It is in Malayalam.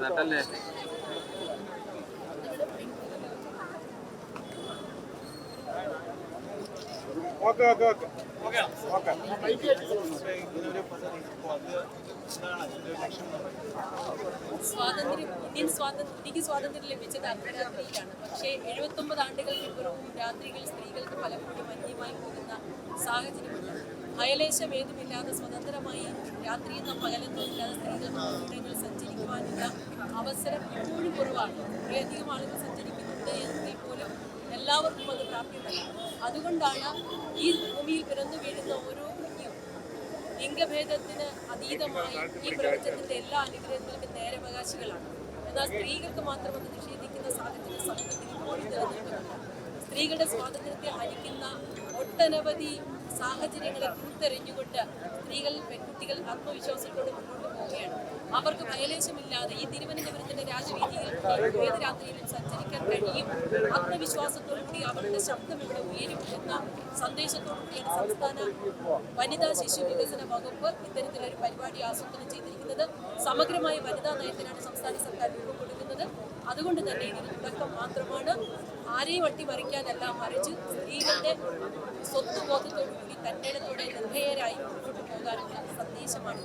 നട്ടല്ലേ okay okay okay okay Indian സ്വാതന്ത്ര്യം ലഭിച്ചത് അർദ്ധരാത്രിയിലാണ്. പക്ഷേ 79 ആണ്ടുകൾക്കിപ്പുറവും രാത്രികൾ സ്ത്രീകൾക്ക് പലപ്പോഴും അന്യമായി പോകുന്ന സാഹചര്യമുണ്ട്. അയലേശം ഏതുമില്ലാതെ സ്വതന്ത്രമായി രാത്രിയെന്നോ പകലെന്നോ ഇല്ലാതെ സ്ത്രീകൾക്ക് ഇടങ്ങൾ സഞ്ചരിക്കുവാനുള്ള അവസരം ഇപ്പോഴും കുറവാണ്. കുറേയധികം ആളുകൾ സഞ്ചരിക്കുന്നുണ്ട് എങ്കിൽ പോലും എല്ലാവർക്കും അത് പ്രാപ്യമല്ല. അതുകൊണ്ടാണ് ഈ ഭൂമിയിൽ പിറന്നു വീഴുന്ന ഓരോ കുഞ്ഞും ലിംഗഭേദത്തിന് അതീതമായി ഈ പ്രപഞ്ചത്തിന്റെ എല്ലാ അനുഗ്രഹങ്ങൾക്കും നേരവകാശികളാണ്. എന്നാൽ സ്ത്രീകൾക്ക് മാത്രം അത് നിഷേധിക്കുന്ന സാഹചര്യം സമൂഹത്തിൽ ഇപ്പോഴും നിലനിൽക്കുന്നുണ്ട്. സ്ത്രീകളുടെ സ്വാതന്ത്ര്യത്തെ ഹനിക്കുന്ന ഒട്ടനവധി സാഹചര്യങ്ങളെ പുറത്തെറിഞ്ഞുകൊണ്ട് പെൺകുട്ടികൾ ആത്മവിശ്വാസത്തോടെ മുന്നോട്ട് പോവുകയാണ്. അവർക്ക് ഭയലേശമില്ലാതെ ഈ തിരുവനന്തപുരത്തിന്റെ രാജവീതിയിൽ ഏത് രാത്രിയിലും സഞ്ചരിക്കാൻ കഴിയും. ആത്മവിശ്വാസത്തോടു കൂടി അവരുടെ ശബ്ദം ഇവിടെ ഉയരും എന്ന സന്ദേശത്തോടു കൂടിയാണ് സംസ്ഥാന വനിതാ ശിശു വികസന വകുപ്പ് ഇത്തരത്തിലൊരു പരിപാടി ആസൂത്രണം ചെയ്തിരിക്കുന്നത്. സമഗ്രമായ വനിതാ നയത്തിനാണ് സംസ്ഥാന സർക്കാർ രൂപം കൊടുക്കുന്നത്. അതുകൊണ്ട് തന്നെ ഇതിന് തുടക്കം മാത്രമാണ്. ആരെയും അട്ടിമറിക്കാനല്ല, മറിച്ച് സ്ത്രീകളുടെ സ്വത്വബോധത്തോടു കൂടി തന്റേടത്തോടെ നിർഭയരായി മുന്നോട്ട് പോകാനുള്ള സന്ദേശമാണ്.